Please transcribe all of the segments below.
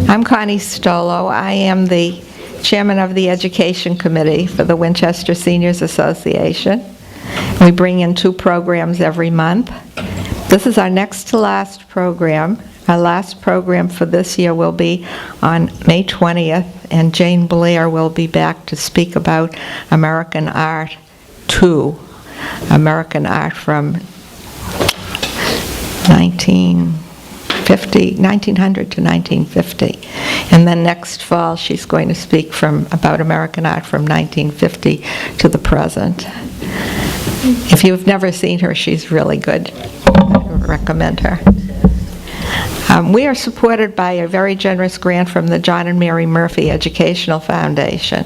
I'm Connie Stolo. I am the chairman of the Education Committee for the Winchester Seniors Association. We bring in 2 programs every month. This is our next to last program. Our last program for this year will be on May 20th, and Jane Blair will be back to speak about American Art 2, American Art from 1900 to 1950. And then next fall, she's going to speak about American art from 1950 to the present. If you've never seen her, she's really good. I recommend her. We are supported by a very generous grant from the John and Mary Murphy Educational Foundation.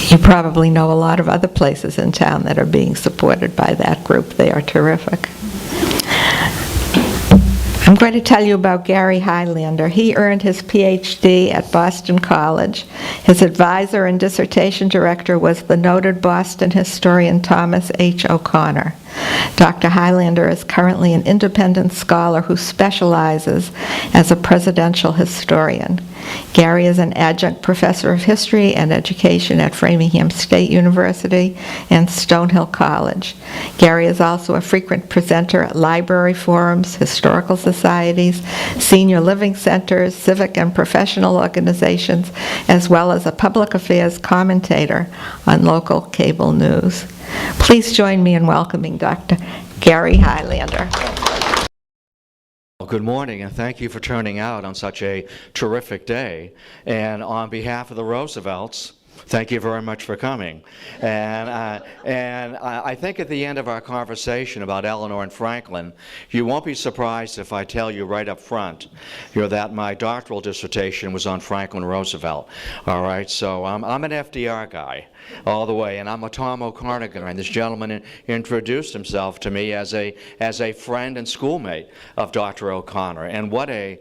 You probably know a lot of other places in town that are being supported by that group. They are terrific. I'm going to tell you about Gary Highlander. He earned his PhD at Boston College. His advisor and dissertation director was the noted Boston historian Thomas H. O'Connor. Dr. Highlander is currently an independent scholar who specializes as a presidential historian. Gary is an adjunct professor of history and education at Framingham State University and Stonehill College. Gary is also a frequent presenter at library forums, historical societies, senior living centers, civic and professional organizations, as well as a public affairs commentator on local cable news. Please join me in welcoming Dr. Gary Highlander. Well, good morning, and thank you for turning out on such a terrific day. And on behalf of the Roosevelts, thank you very much for coming. And I think at the end of our conversation about Eleanor and Franklin, you won't be surprised if I tell you right up front that my doctoral dissertation was on Franklin Roosevelt. All right, so I'm an FDR guy all the way, and I'm a Tom O'Connor guy. And this gentleman introduced himself to me as a friend and schoolmate of Dr. O'Connor. And what a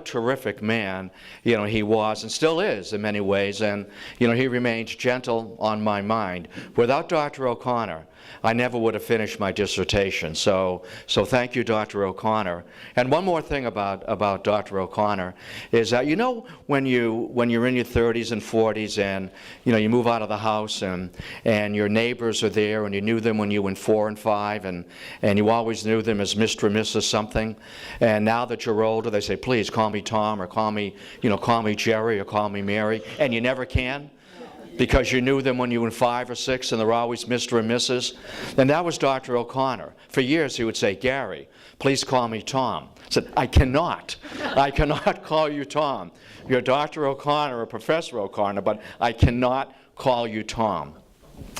terrific man he was and still is in many ways. And he remains gentle on my mind. Without Dr. O'Connor, I never would have finished my dissertation. So thank you, Dr. O'Connor. And one more thing about Dr. O'Connor is that when you're in your 30s and 40s and you move out of the house and your neighbors are there and you knew them when you were in 4 and 5 and you always knew them as Mr. and Mrs. something, and now that you're older they say, please call me Tom or call me Jerry or call me Mary, and you never can, because you knew them when you were 5 or 6 and they're always Mr. and Mrs. And that was Dr. O'Connor. For years he would say, Gary, please call me Tom. I said, I cannot call you Tom. You're Dr. O'Connor or Professor O'Connor, but I cannot call you Tom.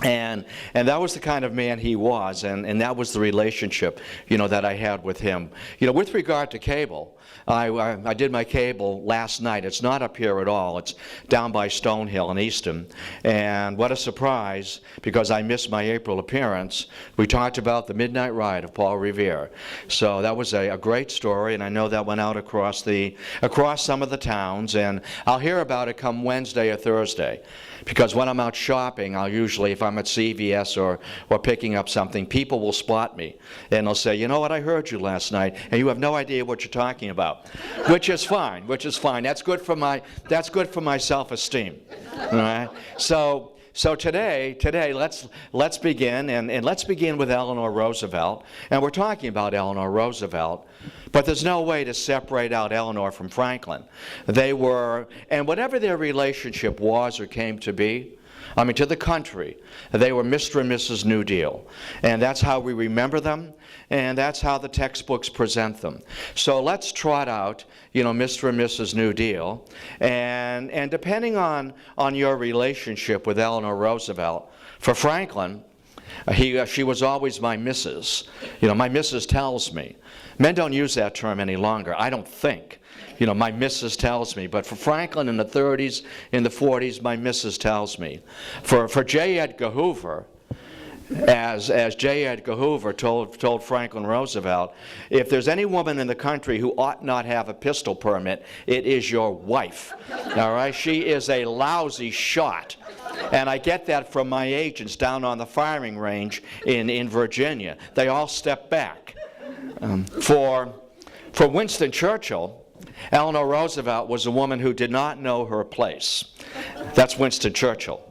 And that was the kind of man he was, and that was the relationship that I had with him. With regard to cable, I did my cable last night. It's not up here at all. It's down by Stonehill in Easton. And what a surprise, because I missed my April appearance. We talked about the Midnight Ride of Paul Revere. So that was a great story, and I know that went out across some of the towns, and I'll hear about it come Wednesday or Thursday. Because when I'm out shopping, I'll usually, if I'm at CVS or picking up something, people will spot me. And they'll say, you know what, I heard you last night, and you have no idea what you're talking about. Which is fine. That's good for my self-esteem. All right? So today, let's begin, and let's begin with Eleanor Roosevelt. And we're talking about Eleanor Roosevelt, but there's no way to separate out Eleanor from Franklin. They were, and whatever their relationship was or came to be, to the country, they were Mr. and Mrs. New Deal. And that's how we remember them, and that's how the textbooks present them. So let's trot out, Mr. and Mrs. New Deal. And depending on your relationship with Eleanor Roosevelt, for Franklin, she was always my Mrs. My Mrs. tells me. Men don't use that term any longer, I don't think. My Mrs. tells me. But for Franklin in the 30s, in the 40s, my Mrs. tells me. For J. Edgar Hoover, as J. Edgar Hoover told Franklin Roosevelt, if there's any woman in the country who ought not have a pistol permit, it is your wife. All right? She is a lousy shot. And I get that from my agents down on the firing range in Virginia. They all step back. For For Winston Churchill, Eleanor Roosevelt was a woman who did not know her place. That's Winston Churchill.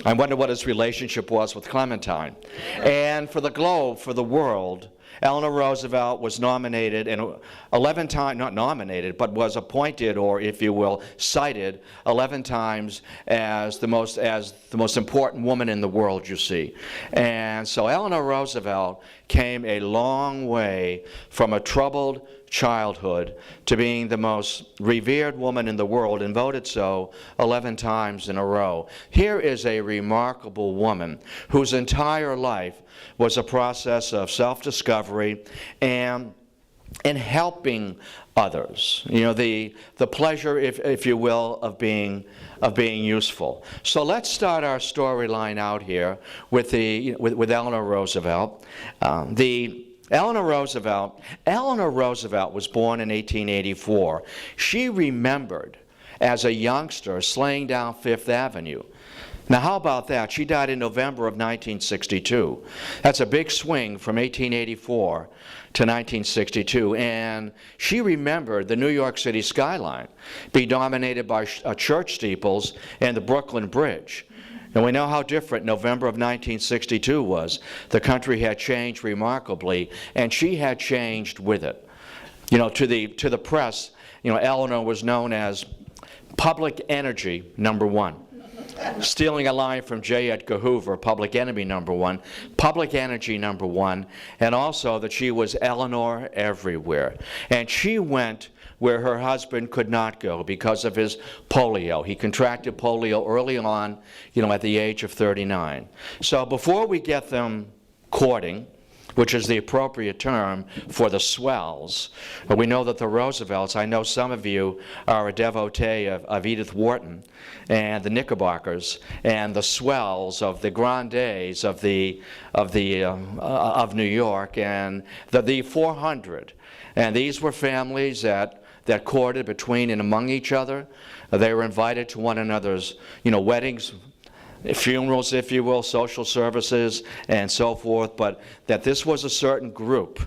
I wonder what his relationship was with Clementine. And for the globe, for the world, Eleanor Roosevelt was nominated, and 11 times, not nominated, but was appointed, or if you will, cited 11 times as the most important woman in the world, you see. And so Eleanor Roosevelt came a long way from a troubled childhood to being the most revered woman in the world, and voted so 11 times in a row. Here is a remarkable woman whose entire life was a process of self-discovery and helping others. You know, the pleasure, if you will, of being useful. So let's start our storyline out here with Eleanor Roosevelt. Eleanor Roosevelt was born in 1884. She remembered as a youngster slaying down Fifth Avenue. Now, how about that? She died in November of 1962. That's a big swing from 1884 to 1962. And she remembered the New York City skyline being dominated by church steeples and the Brooklyn Bridge. And we know how different November of 1962 was. The country had changed remarkably, and she had changed with it. You know, to the press, you know, Eleanor was known as public energy number one. Stealing a line from J. Edgar Hoover, public enemy number one, public energy number one, and also that she was Eleanor everywhere. And she went where her husband could not go because of his polio. He contracted polio early on, you know, at the age of 39. So before we get them courting, which is the appropriate term for the swells, we know that the Roosevelts, I know some of you are a devotee of Edith Wharton and the Knickerbockers and the swells of the grandees of New York and the 400. And these were families that courted between and among each other. They were invited to one another's, you know, weddings, funerals, if you will, social services, and so forth, but that this was a certain group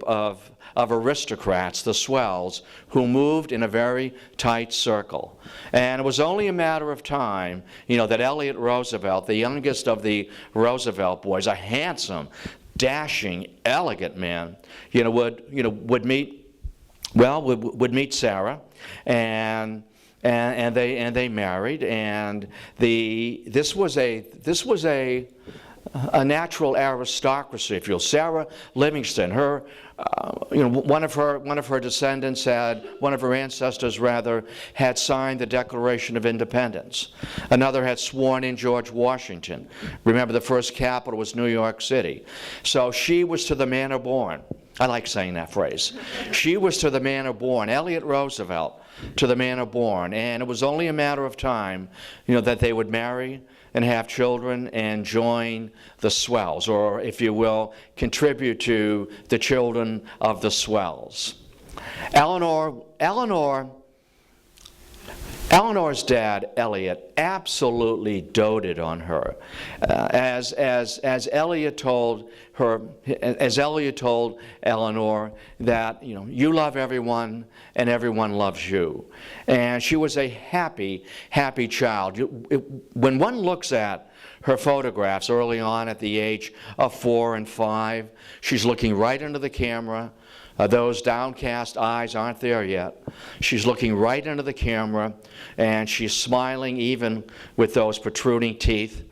of aristocrats, the swells, who moved in a very tight circle. And it was only a matter of time, you know, that Elliott Roosevelt, the youngest of the Roosevelt boys, a handsome, dashing, elegant man, would meet Sarah, and they married, and this was a natural aristocracy, if you will. Sarah Livingston, one of her descendants one of her ancestors had signed the Declaration of Independence. Another had sworn in George Washington. Remember, the first capital was New York City. So she was to the manor born. I like saying that phrase. She was to the manor born. Eleanor Roosevelt to the manor born. And it was only a matter of time, you know, that they would marry and have children and join the swells, or, if you will, contribute to the children of the swells. Eleanor's dad, Elliot, absolutely doted on her. As Elliot told Eleanor that, you know, you love everyone and everyone loves you. And she was a happy, happy child. When one looks at her photographs early on at the age of 4 and 5, she's looking right into the camera. Those downcast eyes aren't there yet. She's looking right into the camera, and she's smiling even with those protruding teeth.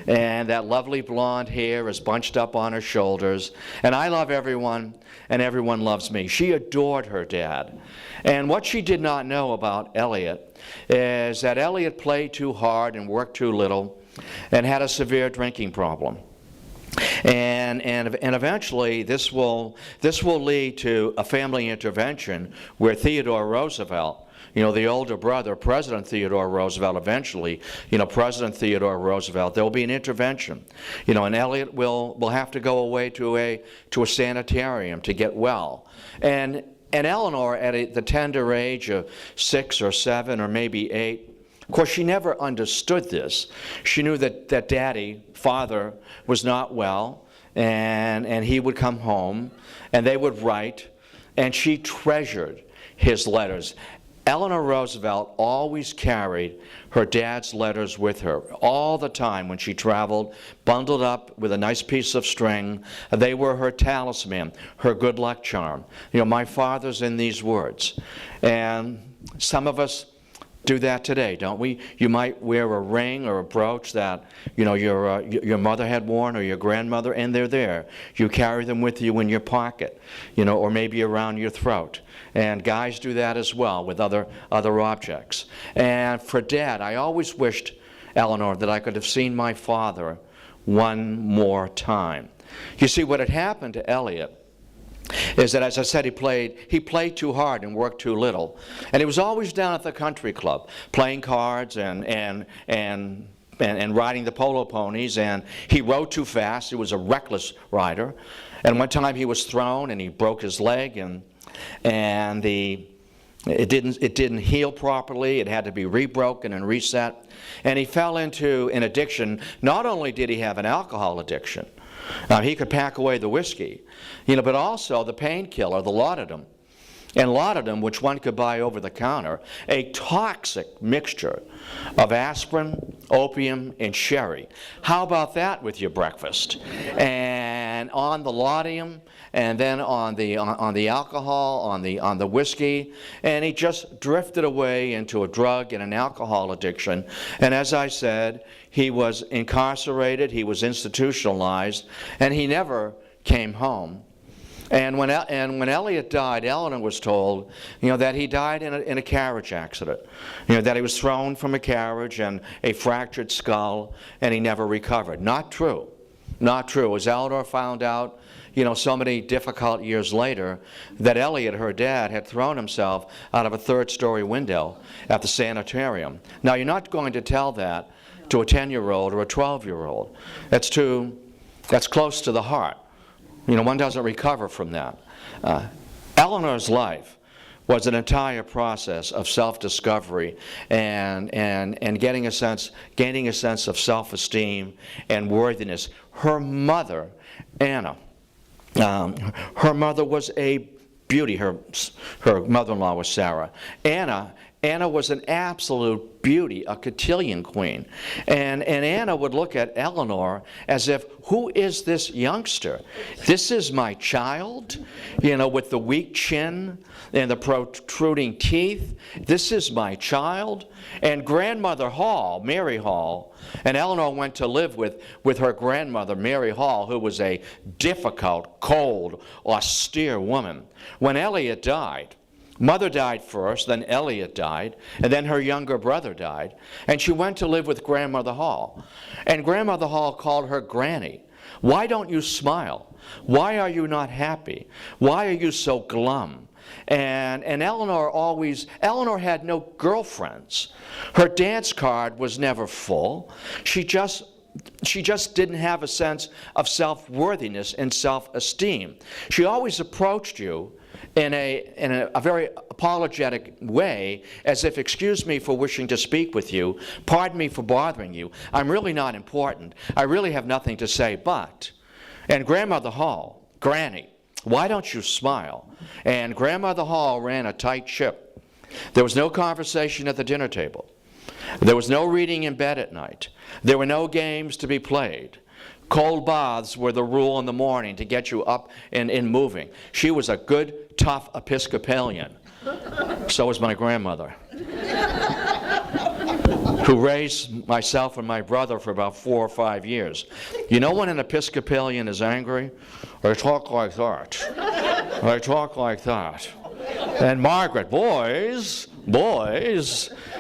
And that lovely blonde hair is bunched up on her shoulders. And I love everyone, and everyone loves me. She adored her dad. And what she did not know about Elliot is that Elliot played too hard and worked too little and had a severe drinking problem. And eventually this will lead to a family intervention where Theodore Roosevelt, you know, the older brother, President Theodore Roosevelt, eventually, you know, President Theodore Roosevelt, there will be an intervention, you know, and Elliot will have to go away to a sanitarium to get well. And Eleanor, at the tender age of 6 or 7 or maybe 8, of course, she never understood this. She knew that father, was not well, and he would come home, and they would write, and she treasured his letters. Eleanor Roosevelt always carried her dad's letters with her all the time when she traveled, bundled up with a nice piece of string. They were her talisman, her good luck charm. You know, my father's in these words. And some of us do that today, don't we? You might wear a ring or a brooch that, you know, your mother had worn or your grandmother, and they're there. You carry them with you in your pocket, you know, or maybe around your throat. And guys do that as well with other objects. And for Dad, I always wished, Eleanor, that I could have seen my father one more time. You see, what had happened to Elliot is that, as I said, he played too hard and worked too little. And he was always down at the country club playing cards and riding the polo ponies, and he rode too fast. He was a reckless rider. And one time he was thrown and he broke his leg, and it didn't heal properly. It had to be rebroken and reset. And he fell into an addiction. Not only did he have an alcohol addiction, he could pack away the whiskey, you know, but also the painkiller, the laudanum. And laudanum, which one could buy over the counter, a toxic mixture of aspirin, opium, and sherry. How about that with your breakfast? And on the laudanum, and then on the alcohol, on the whiskey, and he just drifted away into a drug and an alcohol addiction. And as I said, he was incarcerated, he was institutionalized, and he never came home. And when Elliot died, Eleanor was told, you know, that he died in a carriage accident. You know, that he was thrown from a carriage and a fractured skull, and he never recovered. Not true. Not true. As Eleanor found out, you know, so many difficult years later, that Elliot, her dad, had thrown himself out of a third-story window at the sanitarium. Now, you're not going to tell that to a 10-year-old or a 12-year-old. That's close to the heart. You know, one doesn't recover from that. Eleanor's life was an entire process of self-discovery and gaining a sense of self-esteem and worthiness. Her mother, Anna, her mother was a beauty. Her mother-in-law was Sarah. Anna was an absolute beauty, a cotillion queen. And Anna would look at Eleanor as if, who is this youngster? This is my child, you know, with the weak chin and the protruding teeth. This is my child. And Grandmother Hall, Mary Hall, and Eleanor went to live with her grandmother, Mary Hall, who was a difficult, cold, austere woman. When Elliot died, Mother died first, then Elliot died, and then her younger brother died. And she went to live with Grandmother Hall. And Grandmother Hall called her Granny. Why don't you smile? Why are you not happy? Why are you so glum? And Eleanor had no girlfriends. Her dance card was never full. She just didn't have a sense of self-worthiness and self-esteem. She always approached you in a very apologetic way, as if, excuse me for wishing to speak with you, pardon me for bothering you, I'm really not important, I really have nothing to say, but. And Grandmother Hall, Granny, why don't you smile? And Grandmother Hall ran a tight ship. There was no conversation at the dinner table. There was no reading in bed at night. There were no games to be played. Cold baths were the rule in the morning to get you up and moving. She was a good, tough Episcopalian. So was my grandmother, who raised myself and my brother for about 4 or 5 years. You know when an Episcopalian is angry? They talk like that. They talk like that. And Margaret, boys,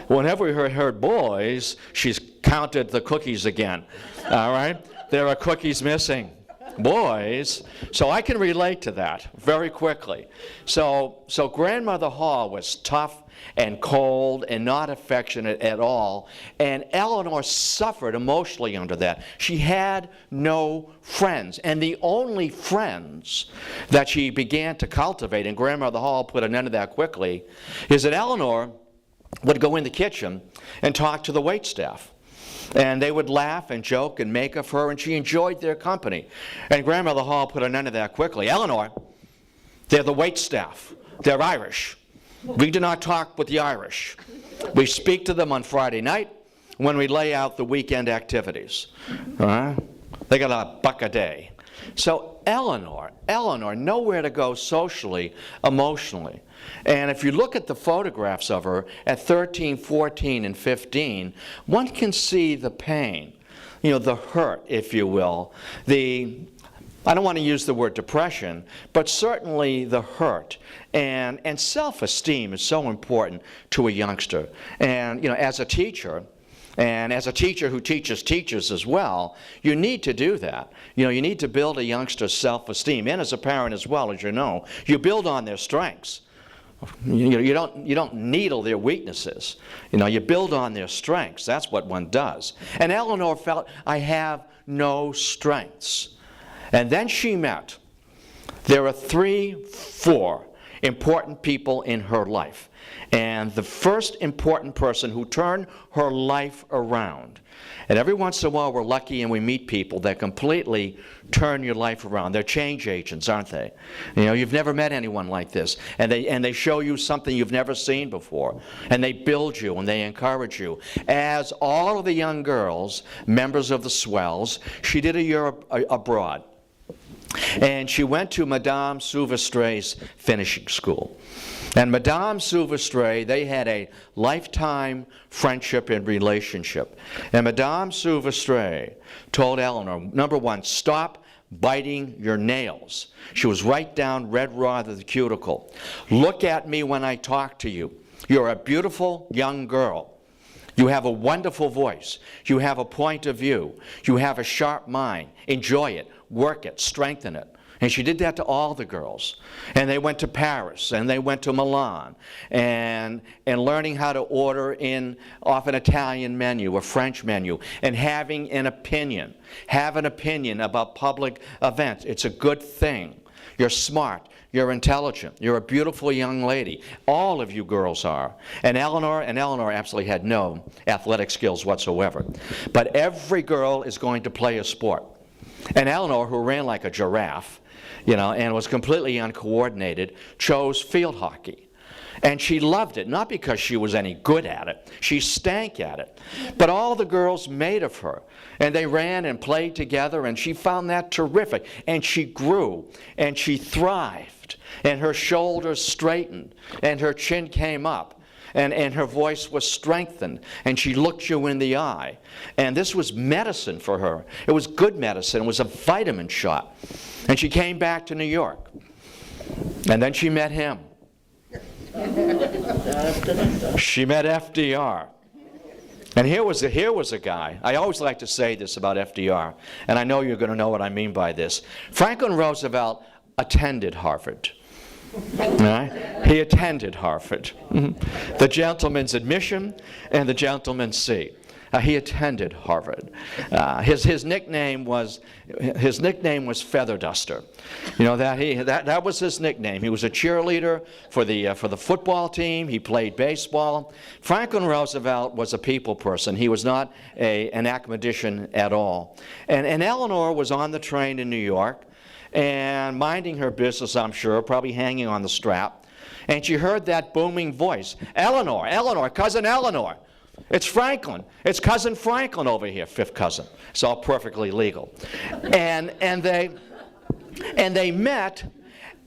whenever we heard boys, she's counted the cookies again, all right? There are cookies missing. Boys. So I can relate to that very quickly. So Grandmother Hall was tough and cold and not affectionate at all. And Eleanor suffered emotionally under that. She had no friends. And the only friends that she began to cultivate, and Grandmother Hall put an end to that quickly, is that Eleanor would go in the kitchen and talk to the waitstaff. And they would laugh and joke and make of her, and she enjoyed their company. And Grandmother Hall put an end to that quickly. Eleanor, They're the wait staff. They're Irish. We do not talk with the Irish. We speak to them on Friday night when we lay out the weekend activities. All right? They got $1 a day. So Eleanor, nowhere to go socially, emotionally. And if you look at the photographs of her at 13, 14, and 15, one can see the pain, the hurt, if you will, I don't want to use the word depression, but certainly the hurt. And self-esteem is so important to a youngster. And, as a teacher, and as a teacher who teaches teachers as well, you need to do that. You need to build a youngster's self-esteem. And as a parent as well, as you know, you build on their strengths. You don't needle their weaknesses. You build on their strengths. That's what one does. And Eleanor felt, I have no strengths. And then she met. There are 3, 4 important people in her life. And the first important person who turned her life around. And every once in a while we're lucky and we meet people that completely turn your life around. They're change agents, aren't they? You've never met anyone like this. And they show you something you've never seen before. And they build you and they encourage you. As all of the young girls, members of the Swells, she did a year abroad. And she went to Madame Souvestre's finishing school. And Madame Souvestre, they had a lifetime friendship and relationship. And Madame Souvestre told Eleanor, number 1, stop biting your nails. She was right down red raw to the cuticle. Look at me when I talk to you. You're a beautiful young girl. You have a wonderful voice. You have a point of view. You have a sharp mind. Enjoy it. Work it. Strengthen it. And she did that to all the girls. And they went to Paris, and they went to Milan, and learning how to order in off an Italian menu, a French menu, and having an opinion. Have an opinion about public events. It's a good thing. You're smart. You're intelligent. You're a beautiful young lady. All of you girls are. And Eleanor absolutely had no athletic skills whatsoever. But every girl is going to play a sport. And Eleanor, who ran like a giraffe, and was completely uncoordinated, chose field hockey. And she loved it, not because she was any good at it. She stank at it. But all the girls made of her. And they ran and played together, and she found that terrific. And she grew, and she thrived. And her shoulders straightened, and her chin came up. And her voice was strengthened, and she looked you in the eye. And this was medicine for her. It was good medicine. It was a vitamin shot. And she came back to New York. And then she met him. She met FDR. And here was a guy. I always like to say this about FDR, and I know you're going to know what I mean by this. Franklin Roosevelt attended Harvard. Right? He attended Harvard. The gentleman's admission and the gentleman's seat. He attended Harvard. His nickname was Feather Duster. That was his nickname. He was a cheerleader for the football team. He played baseball. Franklin Roosevelt was a people person. He was not an academician at all. And Eleanor was on the train in New York and minding her business, I'm sure, probably hanging on the strap. And she heard that booming voice, Eleanor, Cousin Eleanor. It's Franklin. It's Cousin Franklin over here, 5th cousin. It's all perfectly legal. And they met,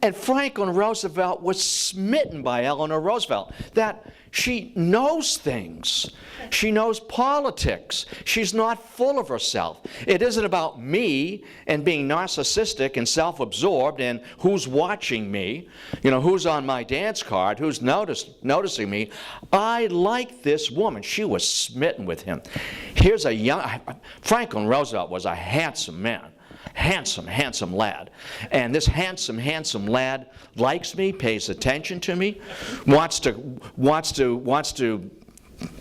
and Franklin Roosevelt was smitten by Eleanor Roosevelt. That she knows things. She knows politics. She's not full of herself. It isn't about me and being narcissistic and self-absorbed and who's watching me, who's on my dance card, who's noticing me. I like this woman. She was smitten with him. Here's Franklin Roosevelt was a handsome man. Handsome lad. And this handsome lad likes me, pays attention to me, wants to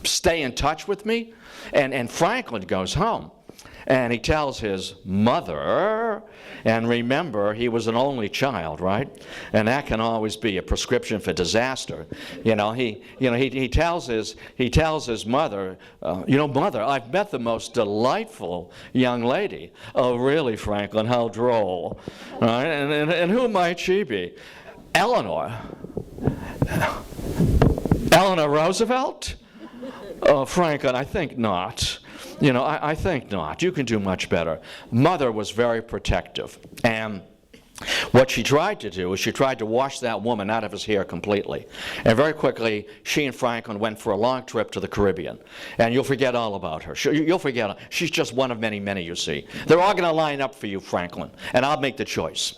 stay in touch with me. And Franklin goes home. And he tells his mother, and remember, he was an only child, right? And that can always be a prescription for disaster. He tells his mother, Mother, I've met the most delightful young lady. Oh, really, Franklin? How droll. Right? And who might she be? Eleanor. Eleanor Roosevelt? Franklin, I think not. I think not. You can do much better. Mother was very protective. And what she tried to do is she tried to wash that woman out of his hair completely. And very quickly, she and Franklin went for a long trip to the Caribbean. And you'll forget all about her. You'll forget. She's just one of many, many, you see. They're all going to line up for you, Franklin. And I'll make the choice.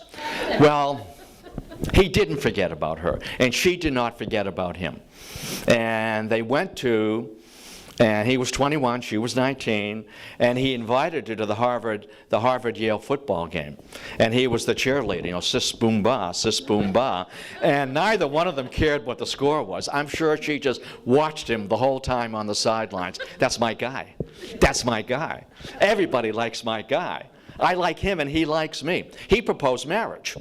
Well, he didn't forget about her. And she did not forget about him. And they went to... And he was 21, she was 19, and he invited her to the Harvard-Yale football game. And he was the cheerleader, sis boom ba, sis boom ba. And neither one of them cared what the score was. I'm sure she just watched him the whole time on the sidelines. That's my guy. That's my guy. Everybody likes my guy. I like him and he likes me. He proposed marriage.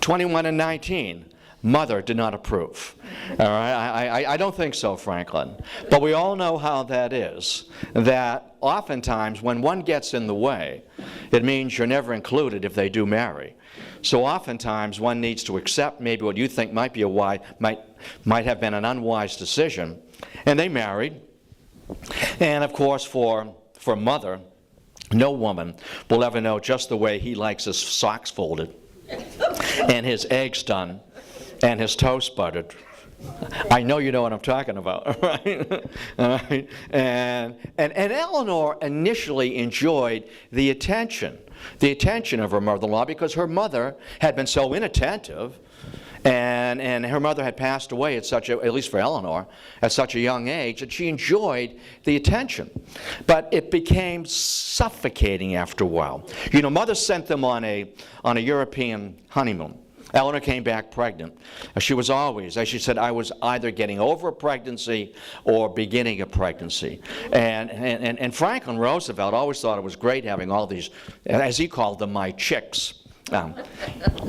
21 and 19. Mother did not approve. All right, I don't think so, Franklin. But we all know how that is, that oftentimes when one gets in the way, it means you're never included if they do marry. So oftentimes one needs to accept maybe what you think might be might have been an unwise decision. And they married. And of course, for Mother, no woman will ever know just the way he likes his socks folded and his eggs done and his toast buttered. I know you know what I'm talking about, right? All right. And Eleanor initially enjoyed the attention of her mother-in-law because her mother had been so inattentive, and her mother had passed away at least for Eleanor, at such a young age, that she enjoyed the attention. But it became suffocating after a while. Mother sent them on a European honeymoon. Eleanor came back pregnant. She was always, as she said, I was either getting over a pregnancy or beginning a pregnancy. And Franklin Roosevelt always thought it was great having all these, as he called them, my chicks.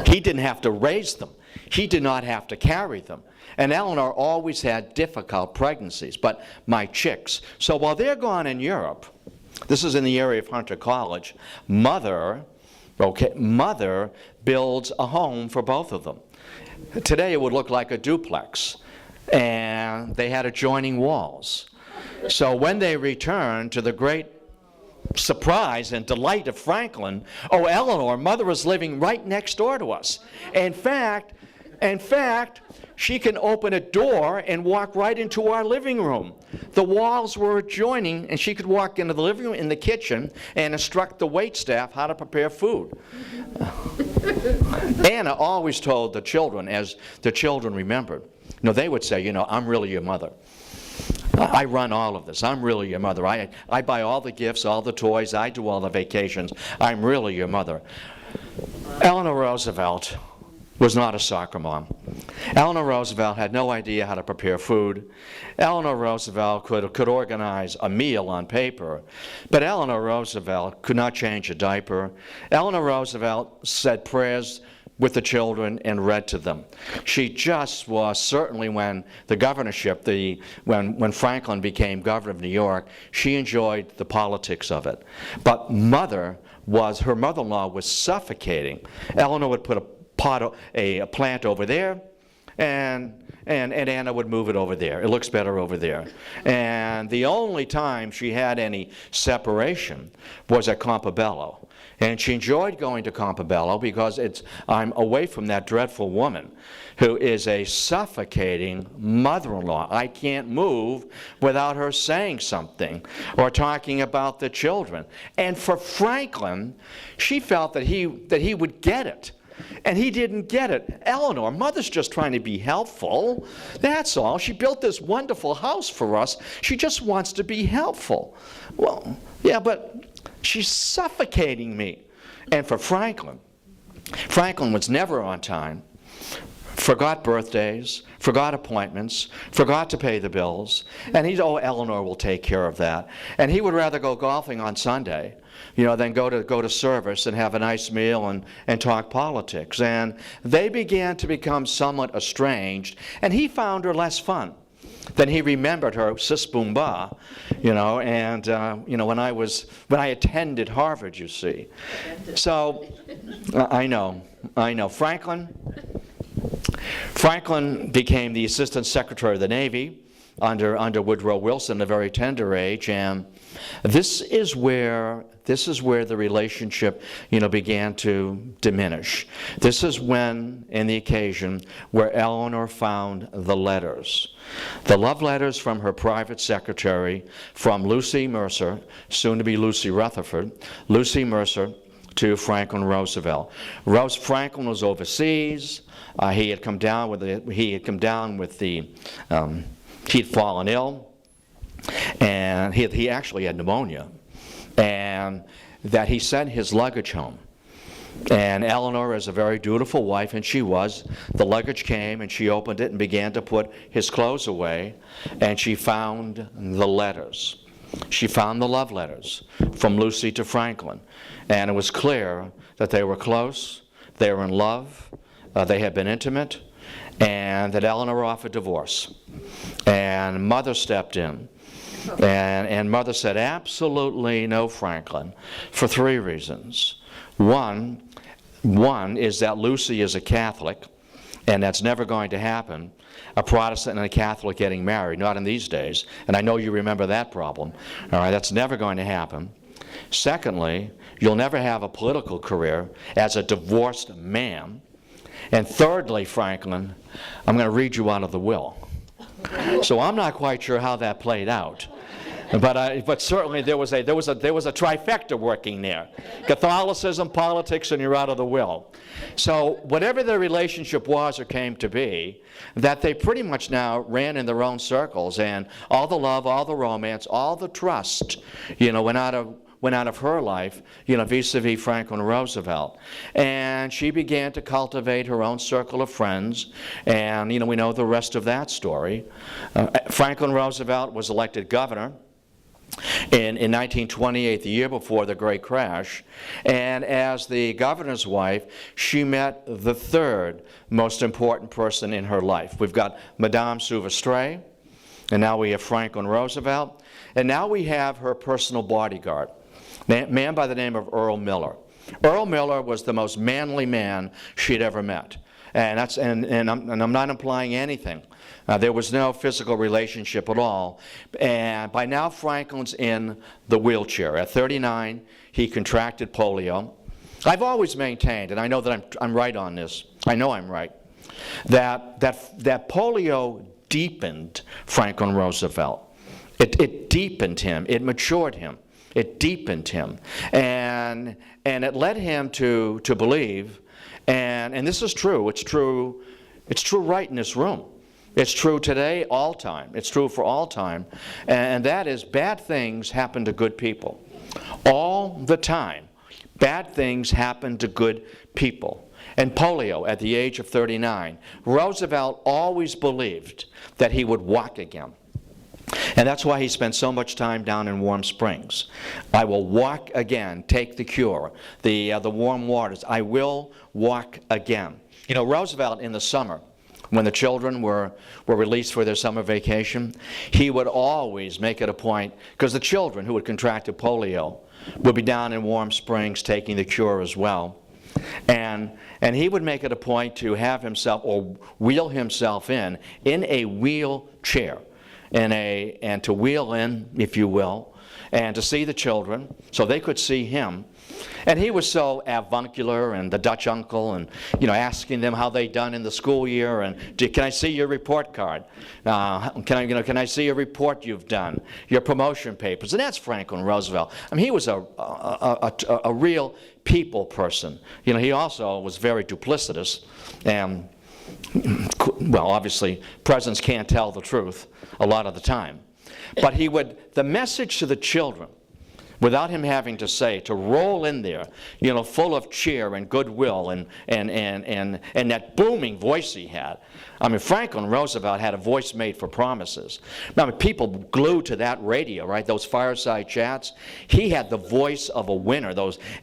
He didn't have to raise them. He did not have to carry them. And Eleanor always had difficult pregnancies, but my chicks. So while they're gone in Europe, this is in the area of Hunter College, Mother builds a home for both of them. Today it would look like a duplex, and they had adjoining walls. So when they returned, to the great surprise and delight of Franklin, Eleanor, Mother is living right next door to us. In fact, she can open a door and walk right into our living room. The walls were adjoining, and she could walk into the living room, in the kitchen, and instruct the waitstaff how to prepare food. Anna always told the children, as the children remembered, they would say, I'm really your mother. I run all of this. I'm really your mother. I buy all the gifts, all the toys. I do all the vacations. I'm really your mother. Eleanor Roosevelt was not a soccer mom. Eleanor Roosevelt had no idea how to prepare food. Eleanor Roosevelt could organize a meal on paper, but Eleanor Roosevelt could not change a diaper. Eleanor Roosevelt said prayers with the children and read to them. She just was, certainly when the governorship, when Franklin became governor of New York, she enjoyed the politics of it. But her mother-in-law was suffocating. Eleanor would put a plant over there, and Anna would move it over there. It looks better over there. And the only time she had any separation was at Campobello. And she enjoyed going to Campobello because I'm away from that dreadful woman who is a suffocating mother-in-law. I can't move without her saying something or talking about the children. And for Franklin, she felt that he would get it. And he didn't get it. Eleanor, Mother's just trying to be helpful. That's all. She built this wonderful house for us. She just wants to be helpful. Well, yeah, but she's suffocating me. And for Franklin was never on time, forgot birthdays, forgot appointments, forgot to pay the bills, and Eleanor will take care of that. And he would rather go golfing on Sunday, than go to service and have a nice meal and talk politics. And they began to become somewhat estranged, and he found her less fun. Then he remembered her, sis boom ba, when I attended Harvard, you see. So, I know. Franklin, Franklin became the Assistant Secretary of the Navy under Woodrow Wilson at a very tender age, and this is where the relationship, began to diminish. This is when, in the occasion, where Eleanor found the letters. The love letters from her private secretary, from Lucy Mercer, soon to be Lucy Rutherford, Lucy Mercer, to Franklin Roosevelt. Franklin was overseas. He had fallen ill, and he actually had pneumonia, and that he sent his luggage home. And Eleanor is a very dutiful wife, and she was. The luggage came, and she opened it and began to put his clothes away, and she found the letters. She found the love letters from Lucy to Franklin, and it was clear that they were close, they were in love, they had been intimate, and that Eleanor offered divorce. And Mother stepped in, and Mother said, absolutely no, Franklin, for 3 reasons. One is that Lucy is a Catholic, and that's never going to happen. A Protestant and a Catholic getting married, not in these days. And I know you remember that problem. All right, that's never going to happen. Secondly, you'll never have a political career as a divorced man. And thirdly, Franklin, I'm going to read you out of the will. So I'm not quite sure how that played out. But certainly there was a trifecta working there: Catholicism, politics, and you're out of the will. So whatever the relationship was or came to be, that they pretty much now ran in their own circles, and all the love, all the romance, all the trust, went out of her life, vis-a-vis Franklin Roosevelt. And she began to cultivate her own circle of friends, and we know the rest of that story. Franklin Roosevelt was elected governor in 1928, the year before the great crash, and as the governor's wife, she met the 3rd most important person in her life. We've got Madame Souvestre, and now we have Franklin Roosevelt, and now we have her personal bodyguard, a man by the name of Earl Miller. Earl Miller was the most manly man she'd ever met. And I'm not implying anything. There was no physical relationship at all. And by now, Franklin's in the wheelchair. At 39, he contracted polio. I've always maintained, and I know that I'm right on this, I know I'm right, that polio deepened Franklin Roosevelt. It deepened him. It matured him. It deepened him. And it led him to believe, and this is true. It's true right in this room. It's true today, all time. It's true for all time. And that is, bad things happen to good people. All the time, bad things happen to good people. And polio at the age of 39, Roosevelt always believed that he would walk again. And that's why he spent so much time down in Warm Springs. I will walk again, take the cure, the warm waters. I will walk again. Roosevelt in the summer, when the children were released for their summer vacation, he would always make it a point, because the children who had contracted polio would be down in Warm Springs taking the cure as well. And he would make it a point to have himself, or wheel himself in a wheelchair, and to wheel in, if you will, and to see the children so they could see him. And he was so avuncular, and the Dutch uncle, and asking them how they done in the school year, and can I see your report card? Can I see a report you've done? Your promotion papers? And that's Franklin Roosevelt. I mean, he was a real people person. He also was very duplicitous, and well, obviously, presidents can't tell the truth a lot of the time. But the message to the children, without him having to say, to roll in there, full of cheer and goodwill and that booming voice he had. I mean, Franklin Roosevelt had a voice made for promises. I mean, people glued to that radio, right? Those fireside chats. He had the voice of a winner.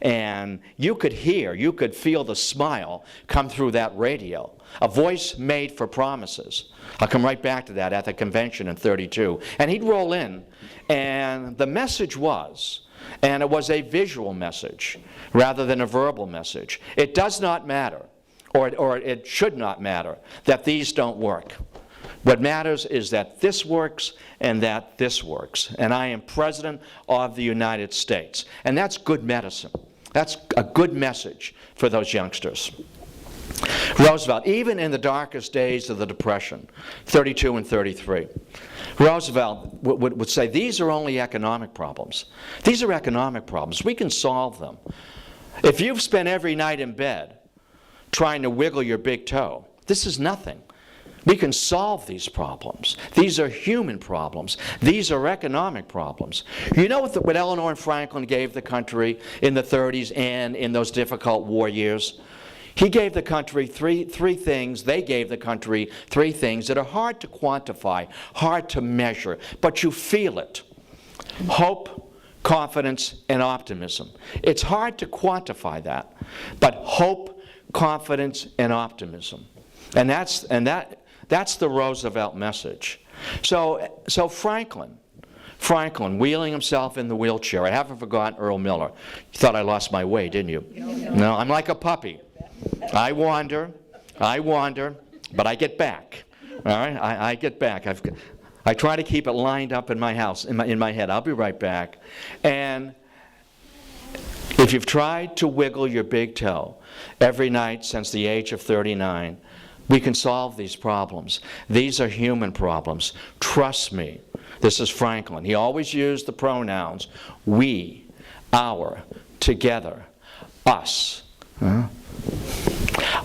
And you could feel the smile come through that radio. A voice made for promises. I'll come right back to that at the convention in '32. And he'd roll in, and the message was, and it was a visual message rather than a verbal message. It does not matter or it should not matter, that these don't work. What matters is that this works and that this works. And I am President of the United States. And that's good medicine. That's a good message for those youngsters. Roosevelt, even in the darkest days of the Depression, 32 and 33, Roosevelt would say, these are only economic problems. These are economic problems. We can solve them. If you've spent every night in bed trying to wiggle your big toe, this is nothing. We can solve these problems. These are human problems. These are economic problems. You know what Eleanor and Franklin gave the country in the 30s and in those difficult war years? He gave the country three things. They gave the country three things that are hard to quantify, hard to measure, but you feel it. Hope, confidence, and optimism. It's hard to quantify that, but hope, confidence, and optimism. And that's the Roosevelt message. So Franklin, wheeling himself in the wheelchair. I haven't forgotten Earl Miller. You thought I lost my way, didn't you? No, I'm like a puppy. I wander, but I get back. All right, I get back. I try to keep it lined up in my house, in my head. I'll be right back. And if you've tried to wiggle your big toe every night since the age of 39, we can solve these problems. These are human problems. Trust me. This is Franklin. He always used the pronouns we, our, together, us.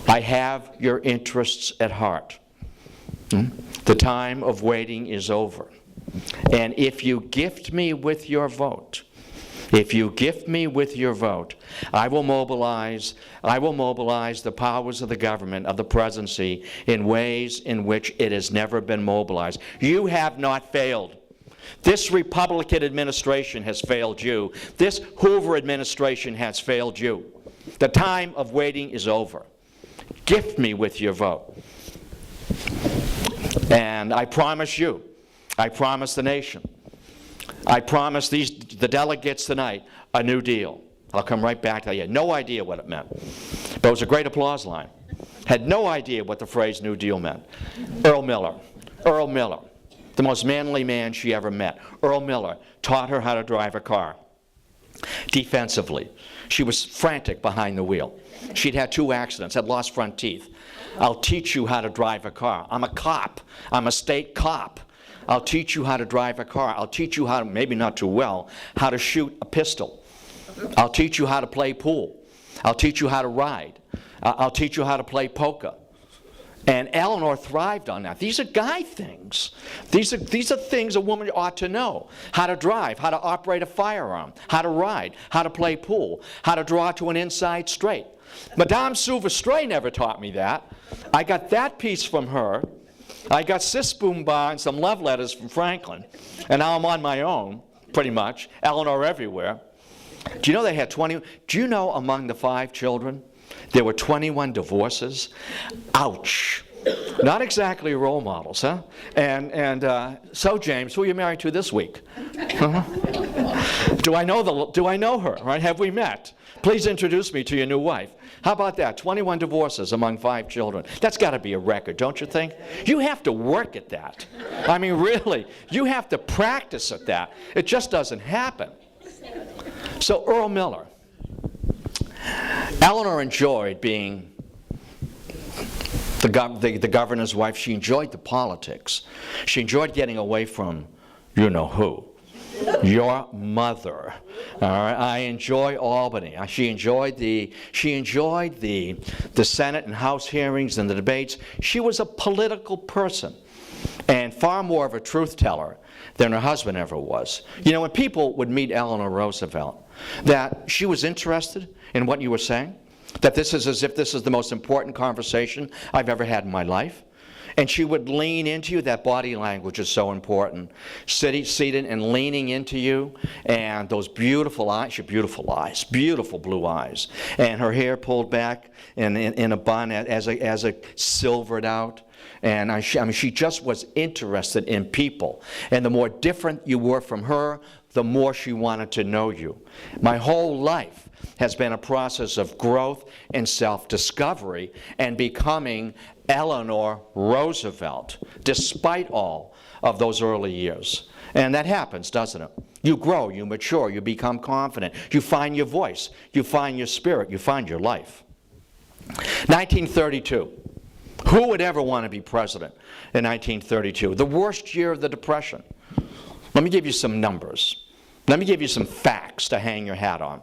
I have your interests at heart. The time of waiting is over. And if you gift me with your vote, I will mobilize the powers of the government, of the presidency, in ways in which it has never been mobilized. You have not failed. This Republican administration has failed you. This Hoover administration has failed you. The time of waiting is over. Gift me with your vote. And I promise you, I promise the nation, I promise the delegates tonight a New Deal. I'll come right back to that. You had no idea what it meant. But it was a great applause line. Had no idea what the phrase New Deal meant. Earl Miller, the most manly man she ever met. Earl Miller taught her how to drive a car defensively. She was frantic behind the wheel. She'd had 2 accidents, had lost front teeth. I'll teach you how to drive a car. I'm a cop. I'm a state cop. I'll teach you how to drive a car. I'll teach you how to, maybe not too well, how to shoot a pistol. I'll teach you how to play pool. I'll teach you how to ride. I'll teach you how to play poker. And Eleanor thrived on that. These are guy things. These are things a woman ought to know. How to drive, how to operate a firearm, how to ride, how to play pool, how to draw to an inside straight. Madame Souvestre never taught me that. I got that piece from her. I got Sis Boom Ba and some love letters from Franklin. And now I'm on my own, pretty much. Eleanor everywhere. Do you know they had 20? Do you know among the 5 children, there were 21 divorces? Ouch. Not exactly role models, huh? And so, James, who are you married to this week? Do I know her? Right? Have we met? Please introduce me to your new wife. How about that? 21 divorces among 5 children. That's got to be a record, don't you think? You have to work at that. I mean, really, you have to practice at that. It just doesn't happen. So Earl Miller. Eleanor enjoyed being the governor's wife. She enjoyed the politics. She enjoyed getting away from you know who. Your mother. All right. I enjoy Albany. She enjoyed the Senate and House hearings and the debates. She was a political person and far more of a truth teller than her husband ever was. You know, when people would meet Eleanor Roosevelt, that she was interested in what you were saying, that this is as if this is the most important conversation I've ever had in my life. And she would lean into you. That body language is so important. Seated and leaning into you. And those beautiful eyes, beautiful blue eyes. And her hair pulled back in a bun as a silvered out. And she just was interested in people. And the more different you were from her, the more she wanted to know you. My whole life has been a process of growth and self-discovery and becoming Eleanor Roosevelt, despite all of those early years. And that happens, doesn't it? You grow, you mature, you become confident, you find your voice, you find your spirit, you find your life. 1932. Who would ever want to be president in 1932? The worst year of the Depression. Let me give you some numbers. Let me give you some facts to hang your hat on.